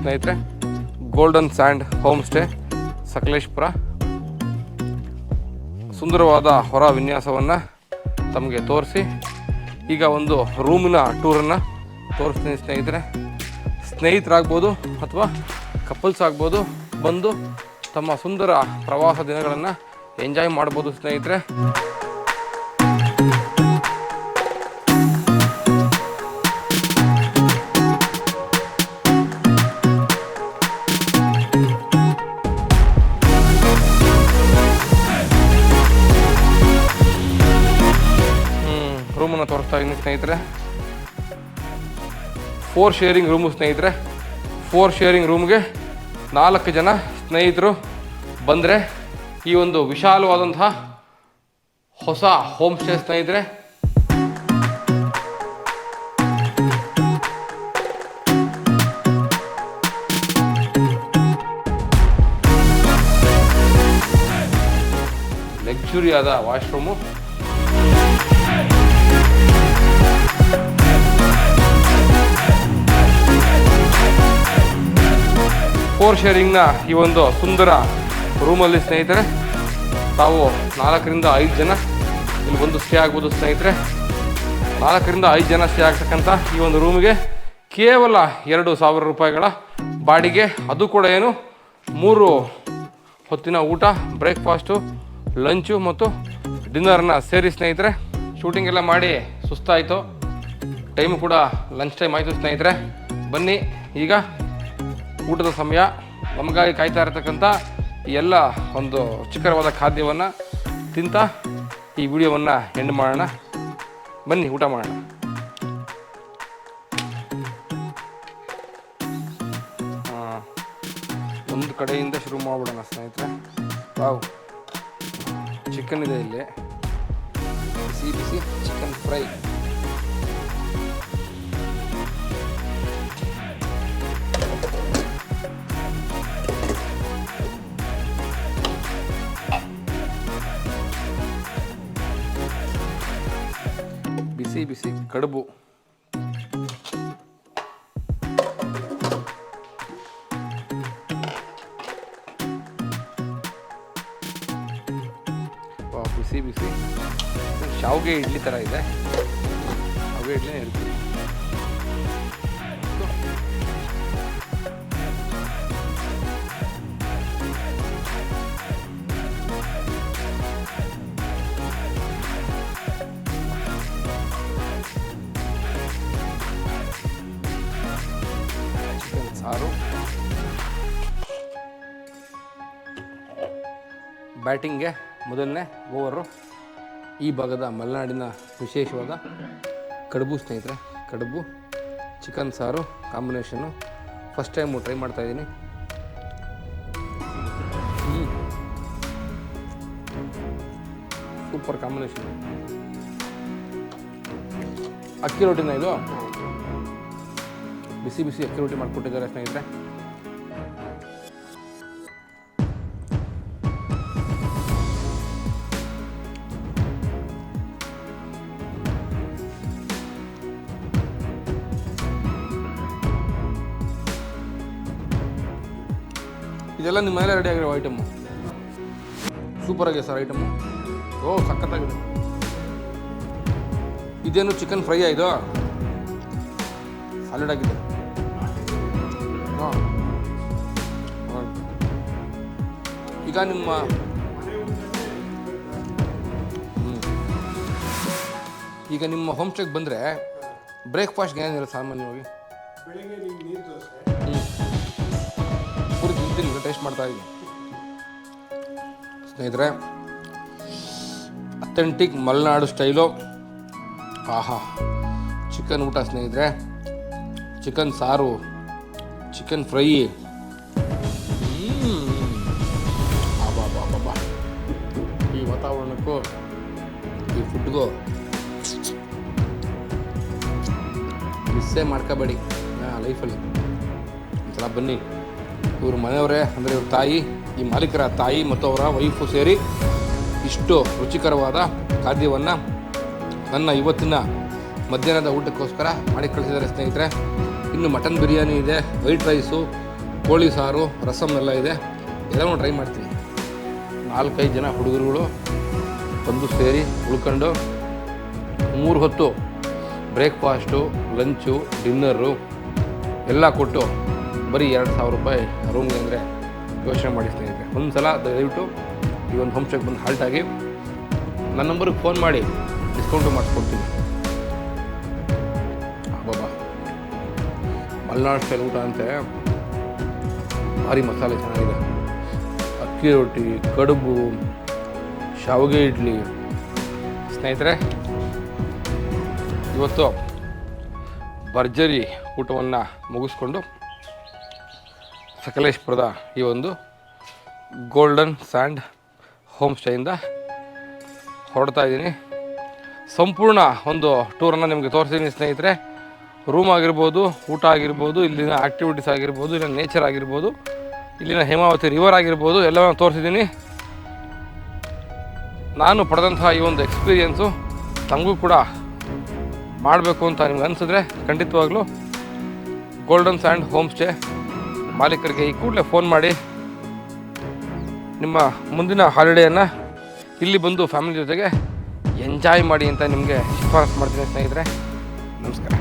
ಸ್ನೇಹಿತರೆ. Golden sand home stay Sakleshpur. ಸುಂದರವಾದ ಹೊರ ವಿನ್ಯಾಸವನ್ನು ತಮಗೆ ತೋರಿಸಿ ಈಗ ಒಂದು ರೂಮಿನ ಟೂರನ್ನು ತೋರಿಸ್ತೀನಿ ಸ್ನೇಹಿತರೆ. ಸ್ನೇಹಿತರಾಗ್ಬೋದು ಅಥವಾ ಕಪಲ್ಸ್ ಆಗ್ಬೋದು, ಬಂದು ತಮ್ಮ ಸುಂದರ ಪ್ರವಾಸ ದಿನಗಳನ್ನು ಎಂಜಾಯ್ ಮಾಡ್ಬೋದು ಸ್ನೇಹಿತರೆ. ರೂಮನ್ನು ತೋರಿಸ್ತಾ ಇದ್ದೀನಿ ಸ್ನೇಹಿತರೆ. 4 ಶೇರಿಂಗ್ ರೂಮು ಸ್ನೇಹಿತರೆ. 4 ಶೇರಿಂಗ್ ರೂಮ್ಗೆ 4 ಜನ ಸ್ನೇಹಿತರು ಬಂದರೆ ಈ ಒಂದು ವಿಶಾಲವಾದಂತಹ ಹೊಸ ಹೋಮ್ ಸ್ಟೇ ಸ್ನೇಹಿತರೆ. ಲಕ್ಸುರಿ ಆದ ವಾಶ್ರೂಮು, ಫೋರ್ ಶೇರಿಂಗ್ನ ಈ ಒಂದು ಸುಂದರ ರೂಮಲ್ಲಿ ಸ್ನೇಹಿತರೆ ತಾವು 4 ರಿಂದ 5 ಜನ ಇಲ್ಲಿ ಬಂದು ಸ್ಟೇ ಆಗ್ಬೋದು ಸ್ನೇಹಿತರೆ. 4 ರಿಂದ 5 ಜನ ಸ್ಟೇ ಆಗ್ತಕ್ಕಂಥ ಈ ಒಂದು ರೂಮಿಗೆ ಕೇವಲ 2,000 ರೂಪಾಯಿಗಳ ಬಾಡಿಗೆ. ಅದು ಕೂಡ ಏನು 3 ಹೊತ್ತಿನ ಊಟ, ಬ್ರೇಕ್ಫಾಸ್ಟು, ಲಂಚು ಮತ್ತು ಡಿನ್ನರ್ನ ಸೇರಿ ಸ್ನೇಹಿತರೆ. ಶೂಟಿಂಗ್ ಎಲ್ಲ ಮಾಡಿ ಸುಸ್ತಾಯಿತು, ಟೈಮು ಕೂಡ ಲಂಚ್ ಟೈಮ್ ಆಯಿತು ಸ್ನೇಹಿತರೆ. ಬನ್ನಿ, ಈಗ ಊಟದ ಸಮಯ. ನಮಗಾಗಿ ಕಾಯ್ತಾ ಇರತಕ್ಕಂಥ ಎಲ್ಲ ಒಂದು ರುಚಿಕರವಾದ ಖಾದ್ಯವನ್ನು ತಿಂತ ಈ ವಿಡಿಯೋವನ್ನು ಎಂಡ್ ಮಾಡೋಣ. ಬನ್ನಿ ಊಟ ಮಾಡೋಣ. ಒಂದು ಕಡೆಯಿಂದ ಶುರು ಮಾಡಿಬಿಡೋಣ ಸ್ನೇಹಿತರೆ. ವಾವ್, ಚಿಕನ್ ಇದೆ ಇಲ್ಲಿ, ಬಿಸಿ ಬಿಸಿ ಚಿಕನ್ ಫ್ರೈ. ಬಿಸಿ ಬಿಸಿ ಕಡುಬು, ಬಿಸಿ ಬಿಸಿ ಶಾವಿಗೆ ಇಡ್ಲಿ ಥರ ಇದೆ. ಶಾವಿಗೆ ಇಡ್ಲಿ ಇರ್ತೀವಿ. ಸಾರು, ಬ್ಯಾಟಿಂಗ್ಗೆ ಮೊದಲನೇ ಓವರು ಈ ಭಾಗದ ಮಲೆನಾಡಿನ ವಿಶೇಷವಾದ ಕಡುಬು ಸ್ನೇಹಿತರೆ. ಕಡುಬು ಚಿಕನ್ ಸಾರು ಕಾಂಬಿನೇಷನ್ನು ಫಸ್ಟ್ ಟೈಮು ಟ್ರೈ ಮಾಡ್ತಾಯಿದ್ದೀನಿ. Super combination. ಅಕ್ಕಿ ರೊಟ್ಟಿನ ಇದು, ಬಿಸಿ ಬಿಸಿ ಅಕ್ಕಿ ರೊಟ್ಟಿ ಮಾಡಿಕೊಟ್ಟಿದ್ದಾರೆ ಸ್ನೇಹಿತರೆ. ಇದೆಲ್ಲ ನಿಮ್ಮ ಮನೇಲೆ ರೆಡಿ ಆಗಿರೋ ಐಟಮು. ಸೂಪರ್ ಆಗಿದೆ ಸರ್ ಐಟಮು. ಓ, ಸಖತ್ತಾಗಿದೆ. ಇದೇನು ಚಿಕನ್ ಫ್ರೈ ಇದು, ಸಾಲಿಡ್ ಆಗಿದೆ. ಈಗ ನಿಮ್ಮ ಹೋಮ್ ಸ್ಟೇಗೆ ಬಂದರೆ ಬ್ರೇಕ್ಫಾಸ್ಟ್ಗೆ ಏನಿರುತ್ತೆ ಸಾಮಾನ್ಯವಾಗಿ? ಪೂರಿ ತಿಂತೀನಿ, ಟೇಸ್ಟ್ ಮಾಡ್ತಾ ಇದ್ದೀನಿ ಸ್ನೇಹಿತರೆ. Authentic Malenadu style. ಆಹಾ, ಚಿಕನ್ ಊಟ ಸ್ನೇಹಿತರೆ. ಚಿಕನ್ ಸಾರು, ಚಿಕನ್ ಫ್ರೈ. ಅಬ್ಬಾ, ಈ ವಾತಾವರಣಕ್ಕೂ ಈ ಫುಡ್ಗೂ ಮಿಸ್ಸೇ ಮಾಡ್ಕೋಬೇಡಿ ಲೈಫಲ್ಲಿ. ಒಂದ್ಸಲ ಬನ್ನಿ. ಇವರು ಮನೆಯವರೇ ಅಂದರೆ ಇವ್ರ ತಾಯಿ, ಈ ಮಾಲೀಕರ ತಾಯಿ ಮತ್ತು ಅವರ ವೈಫು ಸೇರಿ ಇಷ್ಟು ರುಚಿಕರವಾದ ಖಾದ್ಯವನ್ನು ನನ್ನ ಇವತ್ತಿನ ಮಧ್ಯಾಹ್ನದ ಊಟಕ್ಕೋಸ್ಕರ ಮಾಡಿ ಕಳಿಸಿದ್ದಾರೆ ಸ್ನೇಹಿತರೆ. ಇನ್ನು ಮಟನ್ ಬಿರಿಯಾನಿ ಇದೆ, ವೈಟ್ ರೈಸು, ಕೋಳಿ ಸಾರು, ರಸಮ್ ಎಲ್ಲ ಇದೆ. ಎಲ್ಲವೂ ಟ್ರೈ ಮಾಡ್ತೀನಿ. 4-5 ಜನ ಹುಡುಗರುಗಳು ಬಂದು ಸೇರಿ ಉಳ್ಕೊಂಡು 3 ಹೊತ್ತು ಬ್ರೇಕ್ಫಾಸ್ಟು, ಲಂಚು, ಡಿನ್ನರು ಎಲ್ಲ ಕೊಟ್ಟು ಬರೀ 2,000 ರೂಪಾಯಿ ರೂಮ್ಗೆ ಅಂದರೆ ಯೋಚನೆ ಮಾಡಿ ಸ್ನೇಹಿತರೆ. ಒಂದು ಸಲ ದಯವಿಟ್ಟು ಈ ಒಂದು ಹೋಮ್ ಸ್ಟೇಗೆ ಬಂದು ಹಾಲ್ಟಾಗಿ ನನ್ನ ನಂಬರ್ಗೆ ಫೋನ್ ಮಾಡಿ ಡಿಸ್ಕೌಂಟು ಮಾಡಿಸ್ಕೊಡ್ತೀನಿ. ಬಾಬಾ ಮಲೆನಾಡು ಸ್ಟೈಲ್ ಊಟ ಅಂತೆ ಭಾರಿ ಮಸಾಲೆ ಚೆನ್ನಾಗಿದೆ. ಅಕ್ಕಿ ರೊಟ್ಟಿ, ಕಡುಬು, ಶಾವಿಗೆ ಇಡ್ಲಿ. ಸ್ನೇಹಿತರೆ, ಇವತ್ತು ಭರ್ಜರಿ ಊಟವನ್ನು ಮುಗಿಸ್ಕೊಂಡು ಸಕಲೇಶ್ಪುರದ ಈ ಒಂದು ಗೋಲ್ಡನ್ ಸ್ಯಾಂಡ್ ಹೋಮ್ ಸ್ಟೇಯಿಂದ ಹೊರಡ್ತಾ ಇದ್ದೀನಿ. ಸಂಪೂರ್ಣ ಒಂದು ಟೂರನ್ನು ನಿಮಗೆ ತೋರಿಸಿದ್ದೀನಿ ಸ್ನೇಹಿತರೆ. ರೂಮ್ ಆಗಿರ್ಬೋದು, ಊಟ ಆಗಿರ್ಬೋದು, ಇಲ್ಲಿನ ಆ್ಯಕ್ಟಿವಿಟೀಸ್ ಆಗಿರ್ಬೋದು, ಇಲ್ಲಿನ ನೇಚರ್ ಆಗಿರ್ಬೋದು, ಇಲ್ಲಿನ ಹೇಮಾವತಿ ರಿವರ್ ಆಗಿರ್ಬೋದು, ಎಲ್ಲವನ್ನು ತೋರಿಸಿದ್ದೀನಿ. ನಾನು ಪಡೆದಂತಹ ಈ ಒಂದು ಎಕ್ಸ್ಪೀರಿಯೆನ್ಸು ತಮಗೂ ಕೂಡ ಮಾಡಬೇಕು ಅಂತ ನಿಮ್ಗೆ ಅನಿಸಿದ್ರೆ ಖಂಡಿತವಾಗ್ಲೂ ಗೋಲ್ಡನ್ ಸ್ಯಾಂಡ್ ಹೋಮ್ ಸ್ಟೇ ಮಾಲೀಕರಿಗೆ ಈ ಕೂಡಲೇ ಫೋನ್ ಮಾಡಿ ನಿಮ್ಮ ಮುಂದಿನ ಹಾಲಿಡೇಯನ್ನು ಇಲ್ಲಿ ಬಂದು ಫ್ಯಾಮಿಲಿ ಜೊತೆಗೆ ಎಂಜಾಯ್ ಮಾಡಿ ಅಂತ ನಿಮಗೆ ಶಿಫಾರಸು ಮಾಡ್ತೀನಿ ಸ್ನೇಹಿತರೆ. ನಮಸ್ಕಾರ.